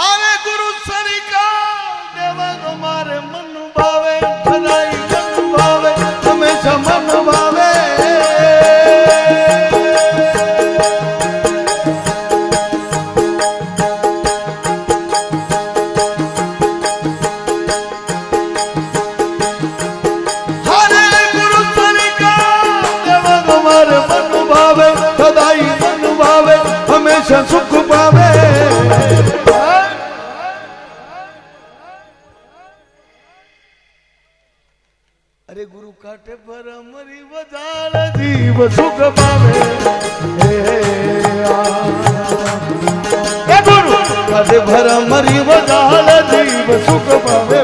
अरे गुरु सरिका देवा हमारे मन भावे भलाई मन भावे हमेशा मन भावे हरे गुरु सरिका देवा हमारे मन भावे भलाई मन भावे हमेशा सुख पावे। अरे गुरु काटे पर मरी वजाल जीव सुख पावे गुरु काटे पर मरी वजाल जीव सुख पावे।